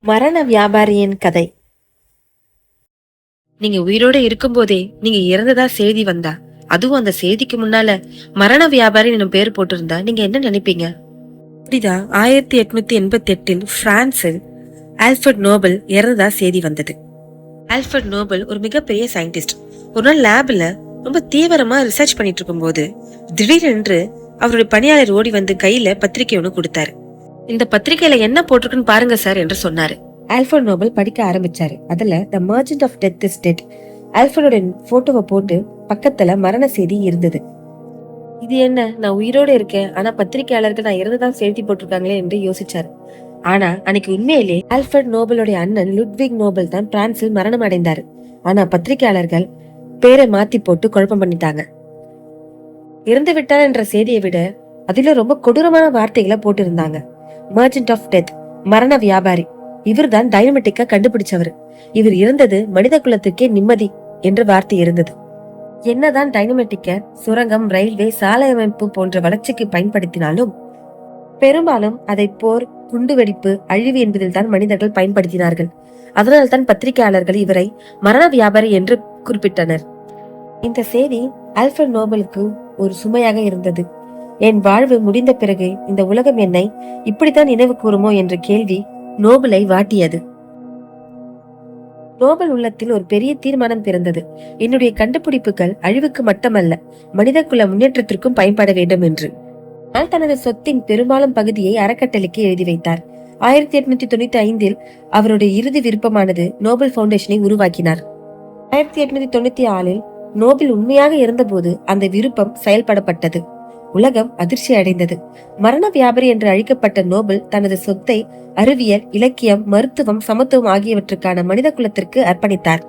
மரண வியாபாரியின் கதை. நீங்க உயிரோட இருக்கும்போதே நீங்க இறந்ததா செய்தி வந்தா, அதுவும் அந்த செய்திக்கு முன்னால மரண வியாபாரி பேர் போட்டிருந்தா நீங்க என்ன நினைப்பீங்க? இப்படிதான் 1888 பிரான்சில் ஆல்ஃபிரட் நோபல் இறந்ததா செய்தி வந்தது. ஆல்ஃபிரட் நோபல் ஒரு மிகப்பெரிய சயின்டிஸ்ட். ஒரு நாள் லேப்ல ரொம்ப தீவிரமா ரிசர்ச் பண்ணிட்டு இருக்கும் போது திடீரென்று அவருடைய பணியாளர் ஓடி வந்து கையில பத்திரிகை ஒண்ணு கொடுத்தாரு. இந்த பத்திரிகையில என்ன போட்டிருக்குன்னு பாருங்க சார் என்று சொன்னாரு. ஆல்ஃபிரட் நோபல் படிக்க ஆரம்பிச்சாரு. அதுல the merchant of death is dead, ஆல்ஃபிரடோட போட்டோவை போட்டு பக்கத்துல மரண செய்தி இருந்தது. இது என்ன, நான் உயிரோட இருக்கேன், ஆனா பத்திரிகையாளர்கள் நான் இறந்துதான் செய்தி போட்டிருக்காங்களே என்று யோசிச்சாரு. ஆனா அன்னைக்கு உண்மையிலே ஆல்ஃபிரட் நோபலுடைய அண்ணன் லுட்விக் நோபல் தான் பிரான்சில் மரணம் அடைந்தாரு. ஆனா பத்திரிகையாளர்கள் பேரை மாத்தி போட்டு குழப்பம் பண்ணிட்டாங்க. இறந்து விட்டார் என்ற செய்தியை விட அதுல ரொம்ப கொடூரமான வார்த்தைகளை போட்டு இருந்தாங்க. மர்ச்சன்ட் ஆஃப் டெத், மரண வியாபாரி. இவர் தான் டைனமெட்டிக்கா கண்டுபிடிச்சவர். இவர் இருந்தது மனித குலத்துக்கே நிம்மதி என்ற வார்த்தை இருந்தது. என்னதான் டைனமெட்டிக்க சுரங்கம், ரயில்வே, சாலை அமைப்பு போன்ற வளர்ச்சிக்கு பயன்படுத்தினாலும் பெரும்பாலும் அதை போர், குண்டுவெடிப்பு, அழிவு என்பதில் தான் மனிதர்கள் பயன்படுத்தினார்கள். அதனால்தான் பத்திரிகையாளர்கள் இவரை மரண வியாபாரி என்று குறிப்பிட்டனர். இந்த செய்தி ஆல்ஃபிரட் நோபலுக்கு ஒரு சுமையாக இருந்தது. என் வாழ்வு முடிந்த பிறகு இந்த உலகம் என்னை இப்படித்தான் நினைவு கூறுமோ என்ற கேள்வி நோபலை வாட்டியது. நோபல் உள்ளத்தில் ஒரு பெரிய தீர்மானம் பிறந்தது. என்னுடைய கண்டுபிடிப்புகள் அழிவுக்கு மட்டுமல்ல, மனித குல முன்னேற்றத்திற்கும் பயன்பட வேண்டும் என்று. ஆனால் தனது சொத்தின் பெரும்பாலும் பகுதியை அறக்கட்டளைக்கு எழுதி வைத்தார். 1895 அவருடைய இறுதி விருப்பமானது நோபல் பவுண்டேஷனை உருவாக்கினார். 1894 நோபல் உண்மையாக இருந்தபோது அந்த விருப்பம் செயல்படப்பட்டது. உலகம் அதிர்ச்சி அடைந்தது. மரண வியாபாரி என்று அழைக்கப்பட்ட நோபல் தனது சொத்தை அறிவியல், இலக்கியம், மருத்துவம், சமத்துவம் ஆகியவற்றுக்கான மனித குலத்திற்கு அர்ப்பணித்தார்.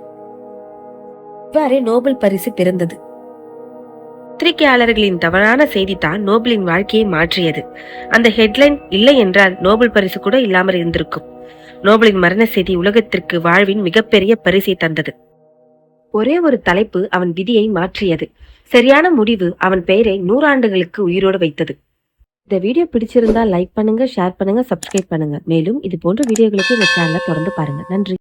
இவ்வாறே நோபல் பரிசு பிறந்தது. பத்திரிகையாளர்களின் தவறான செய்தி தான் நோபலின் வாழ்க்கையை மாற்றியது. அந்த ஹெட்லைன் இல்லை என்றால் நோபல் பரிசு கூட இல்லாமல் இருந்திருக்கும். நோபலின் மரண செய்தி உலகத்திற்கு வாழ்வின் மிகப்பெரிய பரிசை தந்தது. ஒரே ஒரு தலைப்பு அவன் விதியை மாற்றியது. சரியான முடிவு அவன் பெயரை 100 ஆண்டுகளுக்கு உயிரோடு வைத்தது. இந்த வீடியோ பிடிச்சிருந்தா லைக் பண்ணுங்க, ஷேர் பண்ணுங்க, சப்ஸ்கிரைப் பண்ணுங்க. மேலும் இது போன்ற வீடியோகளுக்கு இந்த சேனலை தொடர்ந்து பாருங்க. நன்றி.